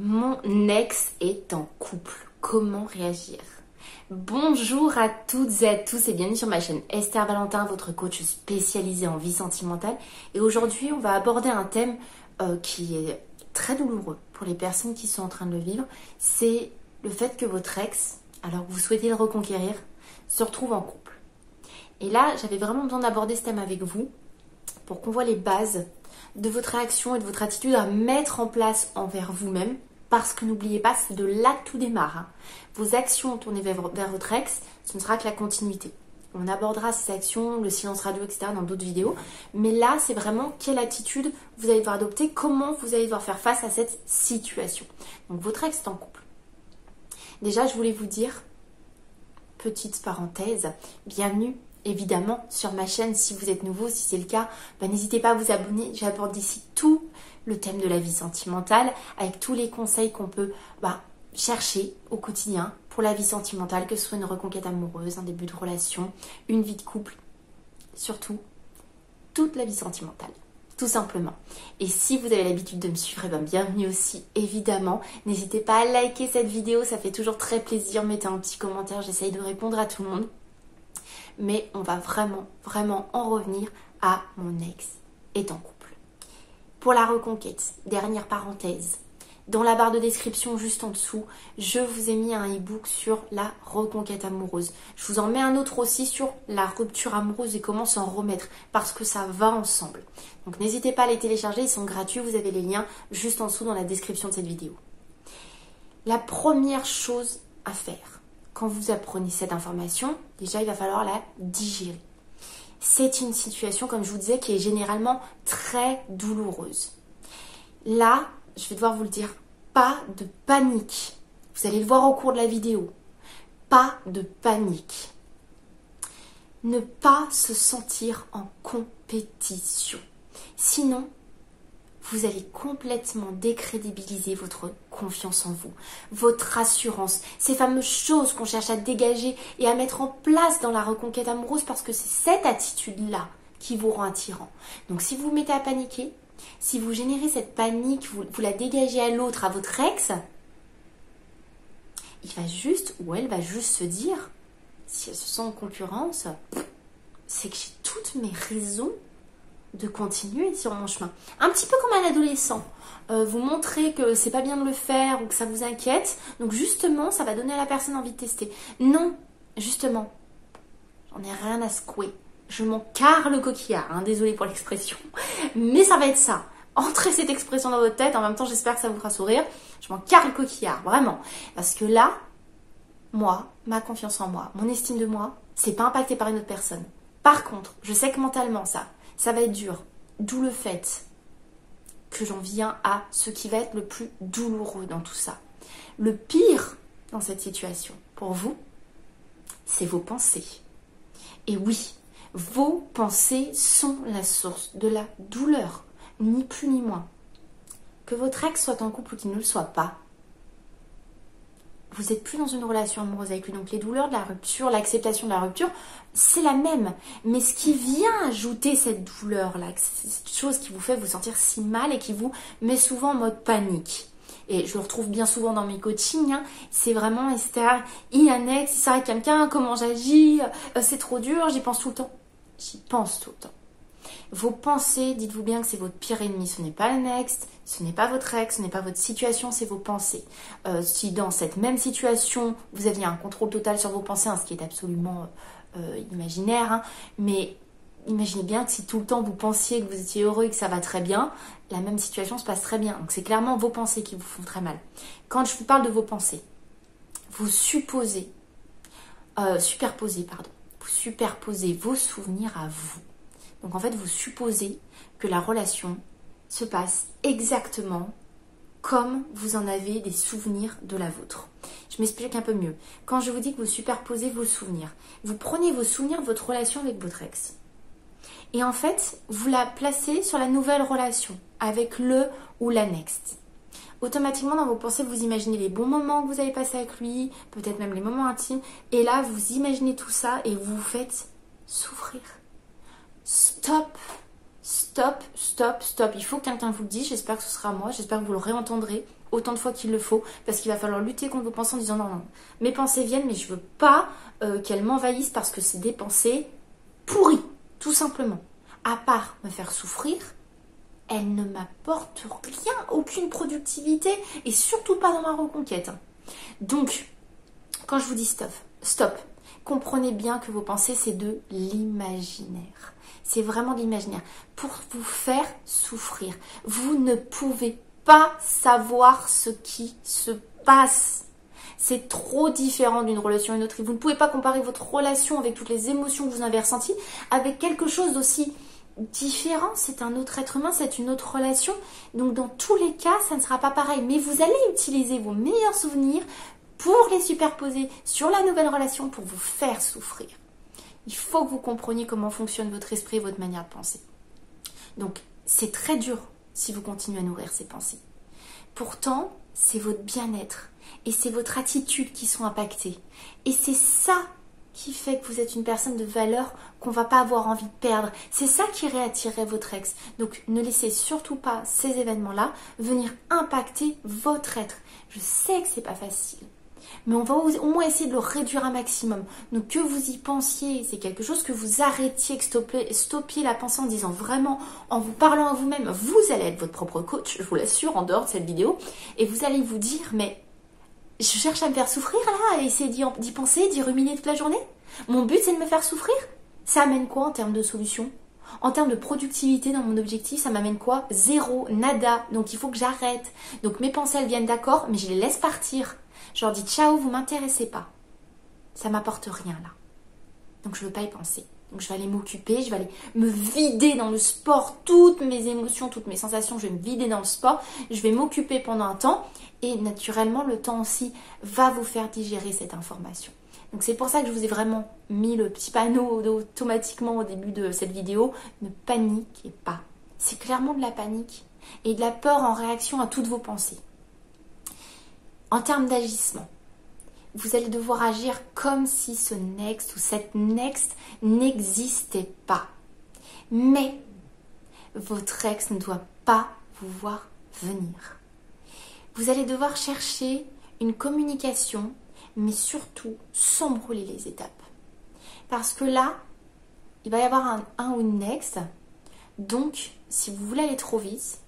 Mon ex est en couple. Comment réagir? Bonjour à toutes et à tous et bienvenue sur ma chaîne Esther Valentin, votre coach spécialisé en vie sentimentale. Et aujourd'hui, on va aborder un thème qui est très douloureux pour les personnes qui sont en train de le vivre. C'est le fait que votre ex, alors que vous souhaitez le reconquérir, se retrouve en couple. Et là, j'avais vraiment besoin d'aborder ce thème avec vous pour qu'on voit les bases de votre réaction et de votre attitude à mettre en place envers vous-même. Parce que n'oubliez pas, c'est de là que tout démarre. Vos actions tournées vers votre ex, ce ne sera que la continuité. On abordera ces actions, le silence radio, etc. dans d'autres vidéos. Mais là, c'est vraiment quelle attitude vous allez devoir adopter, comment vous allez devoir faire face à cette situation. Donc votre ex est en couple. Déjà, je voulais vous dire, petite parenthèse, bienvenue évidemment sur ma chaîne. Si vous êtes nouveau, si c'est le cas, n'hésitez pas à vous abonner. J'aborde ici tout le thème de la vie sentimentale avec tous les conseils qu'on peut chercher au quotidien pour la vie sentimentale, que ce soit une reconquête amoureuse, un début de relation, une vie de couple, surtout toute la vie sentimentale, tout simplement. Et si vous avez l'habitude de me suivre, bienvenue aussi évidemment. N'hésitez pas à liker cette vidéo, ça fait toujours très plaisir. Mettez un petit commentaire, j'essaye de répondre à tout le monde. Mais on va vraiment en revenir à mon ex est en couple. Pour la reconquête, dernière parenthèse, dans la barre de description juste en dessous, je vous ai mis un e-book sur la reconquête amoureuse. Je vous en mets un autre aussi sur la rupture amoureuse et comment s'en remettre, parce que ça va ensemble. Donc n'hésitez pas à les télécharger, ils sont gratuits, vous avez les liens juste en dessous dans la description de cette vidéo. La première chose à faire, quand vous apprenez cette information, déjà il va falloir la digérer. C'est une situation, comme je vous disais, qui est généralement très douloureuse. Là, je vais devoir vous le dire, pas de panique. Vous allez le voir au cours de la vidéo. Pas de panique. Ne pas se sentir en compétition. Sinon, vous allez complètement décrédibiliser votre confiance en vous, votre assurance, ces fameuses choses qu'on cherche à dégager et à mettre en place dans la reconquête amoureuse, parce que c'est cette attitude-là qui vous rend attirant. Donc si vous vous mettez à paniquer, si vous générez cette panique, vous la dégagez à l'autre, à votre ex, il va juste ou elle va juste se dire, si elle se sent en concurrence, c'est que j'ai toutes mes raisons de continuer sur mon chemin. Un petit peu comme un adolescent. Vous montrez que c'est pas bien de le faire ou que ça vous inquiète. Donc justement, ça va donner à la personne envie de tester. Non, justement, j'en ai rien à secouer. Je m'en carre le coquillard. Désolée pour l'expression. Mais ça va être ça. Entrez cette expression dans votre tête. En même temps, j'espère que ça vous fera sourire. Je m'en carre le coquillard. Vraiment. Parce que là, moi, ma confiance en moi, mon estime de moi, c'est pas impacté par une autre personne. Par contre, je sais que mentalement, ça va être dur. D'où le fait que j'en viens à ce qui va être le plus douloureux dans tout ça. Le pire dans cette situation, pour vous, c'est vos pensées. Et oui, vos pensées sont la source de la douleur, ni plus ni moins. Que votre ex soit en couple ou qu'il ne le soit pas, vous n'êtes plus dans une relation amoureuse avec lui. Donc les douleurs de la rupture, l'acceptation de la rupture, c'est la même. Mais ce qui vient ajouter cette douleur-là, cette chose qui vous fait vous sentir si mal et qui vous met souvent en mode panique. Et je le retrouve bien souvent dans mes coachings, c'est vraiment Esther, il y a un ex, il s'arrête quelqu'un, comment j'agis, c'est trop dur, j'y pense tout le temps. J'y pense tout le temps. Vos pensées, dites-vous bien que c'est votre pire ennemi. Ce n'est pas le next, ce n'est pas votre ex, ce n'est pas votre situation, c'est vos pensées. Si dans cette même situation, vous aviez un contrôle total sur vos pensées, ce qui est absolument imaginaire, mais imaginez bien que si tout le temps vous pensiez que vous étiez heureux et que ça va très bien, la même situation se passe très bien. Donc c'est clairement vos pensées qui vous font très mal. Quand je vous parle de vos pensées, vous superposez vos souvenirs à vous. Donc en fait, vous supposez que la relation se passe exactement comme vous en avez des souvenirs de la vôtre. Je m'explique un peu mieux. Quand je vous dis que vous superposez vos souvenirs, vous prenez vos souvenirs de votre relation avec votre ex. Et en fait, vous la placez sur la nouvelle relation avec le ou la next. Automatiquement, dans vos pensées, vous imaginez les bons moments que vous avez passés avec lui, peut-être même les moments intimes. Et là, vous imaginez tout ça et vous vous faites souffrir. Stop stop, stop, stop. Il faut que quelqu'un vous le dise. J'espère que ce sera moi. J'espère que vous le réentendrez autant de fois qu'il le faut. Parce qu'il va falloir lutter contre vos pensées en disant non, non, mes pensées viennent, mais je veux pas qu'elles m'envahissent parce que c'est des pensées pourries, tout simplement. À part me faire souffrir, elles ne m'apportent rien, aucune productivité et surtout pas dans ma reconquête. Donc, quand je vous dis stop, stop, comprenez bien que vos pensées, c'est de l'imaginaire. C'est vraiment de l'imaginaire pour vous faire souffrir. Vous ne pouvez pas savoir ce qui se passe. C'est trop différent d'une relation à une autre. Vous ne pouvez pas comparer votre relation avec toutes les émotions que vous avez ressenties avec quelque chose d'aussi différent. C'est un autre être humain, c'est une autre relation. Donc dans tous les cas, ça ne sera pas pareil. Mais vous allez utiliser vos meilleurs souvenirs pour les superposer sur la nouvelle relation pour vous faire souffrir. Il faut que vous compreniez comment fonctionne votre esprit et votre manière de penser. Donc, c'est très dur si vous continuez à nourrir ces pensées. Pourtant, c'est votre bien-être et c'est votre attitude qui sont impactées. Et c'est ça qui fait que vous êtes une personne de valeur qu'on ne va pas avoir envie de perdre. C'est ça qui réattirerait votre ex. Donc, ne laissez surtout pas ces événements-là venir impacter votre être. Je sais que c'est pas facile. Mais on va au moins essayer de le réduire un maximum. Donc que vous y pensiez, c'est quelque chose que vous arrêtiez, que stoppiez la pensée en disant vraiment, en vous parlant à vous-même, vous allez être votre propre coach, je vous l'assure, en dehors de cette vidéo, et vous allez vous dire, mais je cherche à me faire souffrir là, à essayer d'y penser, d'y ruminer toute la journée. Mon but c'est de me faire souffrir. Ça amène quoi en termes de solution? En termes de productivité dans mon objectif, ça m'amène quoi? Zéro, nada. Donc il faut que j'arrête. Donc mes pensées elles viennent d'accord, mais je les laisse partir. Je leur dis ciao, vous m'intéressez pas. Ça m'apporte rien là. Donc je veux pas y penser. Donc je vais aller m'occuper, je vais aller me vider dans le sport, toutes mes émotions, toutes mes sensations, je vais me vider dans le sport. Je vais m'occuper pendant un temps et naturellement le temps aussi va vous faire digérer cette information. Donc c'est pour ça que je vous ai vraiment mis le petit panneau automatiquement au début de cette vidéo. Ne paniquez pas. C'est clairement de la panique et de la peur en réaction à toutes vos pensées. En termes d'agissement, vous allez devoir agir comme si ce next ou cette next n'existait pas. Mais votre ex ne doit pas vous voir venir. Vous allez devoir chercher une communication, mais surtout sans brûler les étapes. Parce que là, il va y avoir un ou une next. Donc, si vous voulez aller trop vite,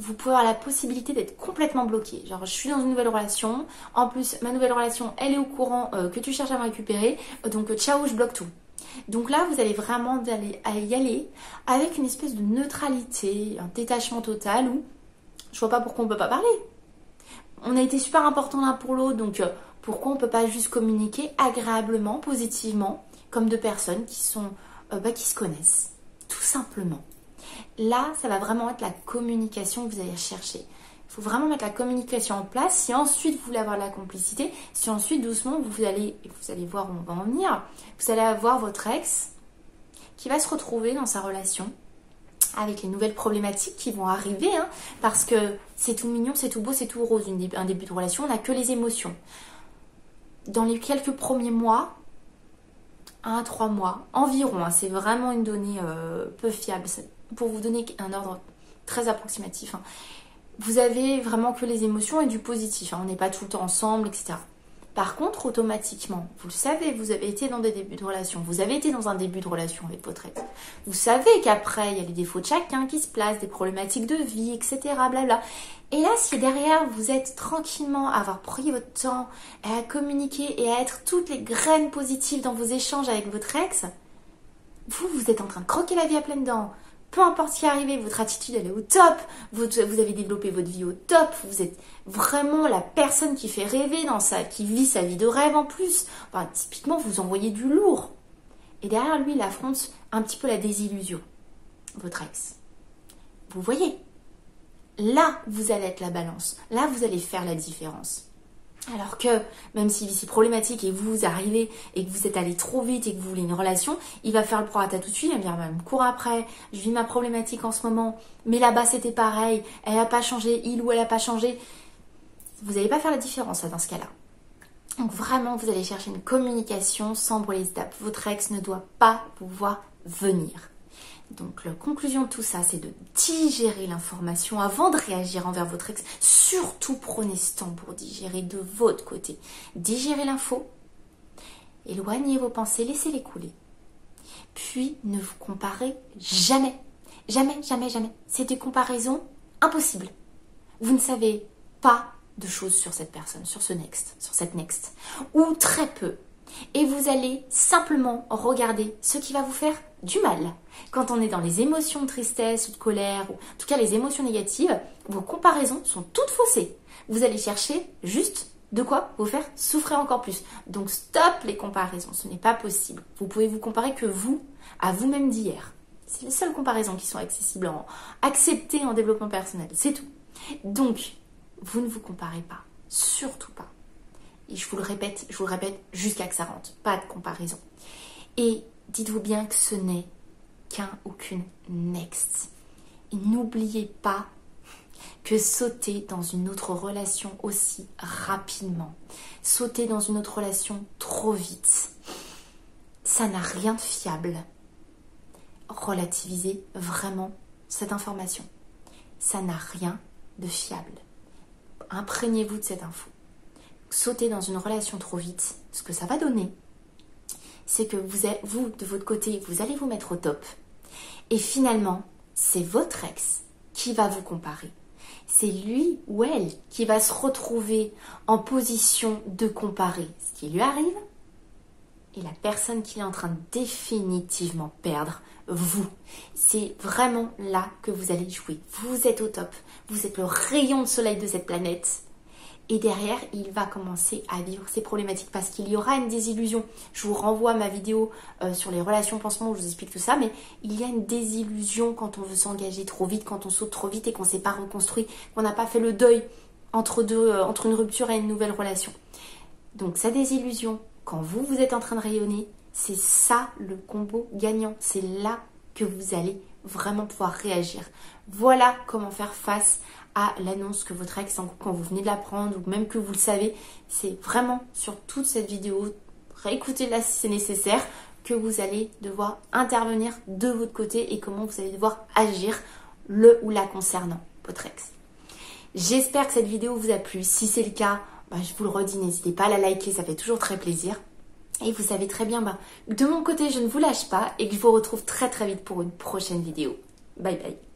vous pouvez avoir la possibilité d'être complètement bloqué. Genre, je suis dans une nouvelle relation. En plus, ma nouvelle relation, elle est au courant que tu cherches à me récupérer. Donc, ciao, je bloque tout. Donc là, vous allez vraiment y aller avec une espèce de neutralité, un détachement total où je vois pas pourquoi on peut pas parler. On a été super importants l'un pour l'autre, donc pourquoi on peut pas juste communiquer agréablement, positivement, comme deux personnes qui se connaissent, tout simplement. Là, ça va vraiment être la communication que vous allez chercher. Il faut vraiment mettre la communication en place. Si ensuite vous voulez avoir de la complicité, si ensuite doucement vous allez voir où on va en venir, vous allez avoir votre ex qui va se retrouver dans sa relation avec les nouvelles problématiques qui vont arriver, hein, parce que c'est tout mignon, c'est tout beau, c'est tout rose. Un début de relation, on n'a que les émotions. Dans les quelques premiers mois, 1 à 3 mois environ, hein, c'est vraiment une donnée peu fiable. Pour vous donner un ordre très approximatif, hein. Vous avez vraiment que les émotions et du positif, hein. On n'est pas tout le temps ensemble, etc. Par contre, automatiquement, vous le savez, vous avez été dans des débuts de relation, vous avez été dans un début de relation avec votre ex. Vous savez qu'après, il y a les défauts de chacun qui se placent, des problématiques de vie, etc. Blabla. Et là, si derrière, vous êtes tranquillement à avoir pris votre temps, à communiquer et à être toutes les graines positives dans vos échanges avec votre ex, vous êtes en train de croquer la vie à pleines dents. Peu importe ce qui est arrivé, votre attitude elle est au top, vous avez développé votre vie au top, vous êtes vraiment la personne qui fait rêver qui vit sa vie de rêve en plus. Enfin, typiquement, vous envoyez du lourd. Et derrière lui, il affronte un petit peu la désillusion, votre ex. Vous voyez, là, vous allez être la balance. Là, vous allez faire la différence. Alors que, même s'il est si problématique et vous arrivez et que vous êtes allé trop vite et que vous voulez une relation, il va faire le prorata tout de suite, il va me dire, bah, me cours après, je vis ma problématique en ce moment, mais là-bas c'était pareil, elle n'a pas changé, il ou elle n'a pas changé. Vous n'allez pas faire la différence là, dans ce cas-là. Donc vraiment, vous allez chercher une communication sans brûler les étapes. Votre ex ne doit pas vous voir venir. Donc la conclusion de tout ça, c'est de digérer l'information avant de réagir envers votre ex. Surtout prenez ce temps pour digérer de votre côté. Digérez l'info, éloignez vos pensées, laissez-les couler. Puis ne vous comparez jamais. Jamais, jamais, jamais. C'est des comparaisons impossibles. Vous ne savez pas de choses sur cette personne, sur ce next, sur cette next. Ou très peu. Et vous allez simplement regarder ce qui va vous faire du mal. Quand on est dans les émotions de tristesse ou de colère, ou en tout cas les émotions négatives, vos comparaisons sont toutes faussées. Vous allez chercher juste de quoi vous faire souffrir encore plus. Donc stop les comparaisons, ce n'est pas possible. Vous pouvez vous comparer que vous, à vous-même d'hier. C'est les seules comparaisons qui sont accessibles, acceptées en développement personnel, c'est tout. Donc, vous ne vous comparez pas, surtout pas. Et je vous le répète jusqu'à que ça rentre. Pas de comparaison. Et dites-vous bien que ce n'est qu'un ou qu'une next. Et n'oubliez pas que sauter dans une autre relation aussi rapidement, sauter dans une autre relation trop vite, ça n'a rien de fiable. Relativisez vraiment cette information. Ça n'a rien de fiable. Imprégnez-vous de cette info. Sauter dans une relation trop vite, ce que ça va donner, c'est que vous, de votre côté, vous allez vous mettre au top. Et finalement, c'est votre ex qui va vous comparer. C'est lui ou elle qui va se retrouver en position de comparer ce qui lui arrive et la personne qu'il est en train de définitivement perdre, vous. C'est vraiment là que vous allez jouer. Vous êtes au top. Vous êtes le rayon de soleil de cette planète. Et derrière, il va commencer à vivre ses problématiques parce qu'il y aura une désillusion. Je vous renvoie à ma vidéo sur les relations pansement où je vous explique tout ça, mais il y a une désillusion quand on veut s'engager trop vite, quand on saute trop vite et qu'on ne s'est pas reconstruit, qu'on n'a pas fait le deuil entre une rupture et une nouvelle relation. Donc sa désillusion, quand vous êtes en train de rayonner, c'est ça le combo gagnant. C'est là que vous allez vraiment pouvoir réagir. Voilà comment faire face à l'annonce que votre ex, quand vous venez de l'apprendre ou même que vous le savez. C'est vraiment sur toute cette vidéo, réécoutez-la si c'est nécessaire, que vous allez devoir intervenir de votre côté et comment vous allez devoir agir le ou la concernant, votre ex. J'espère que cette vidéo vous a plu. Si c'est le cas, je vous le redis, n'hésitez pas à la liker, ça fait toujours très plaisir. Et vous savez très bien, de mon côté, je ne vous lâche pas et que je vous retrouve très très vite pour une prochaine vidéo. Bye bye.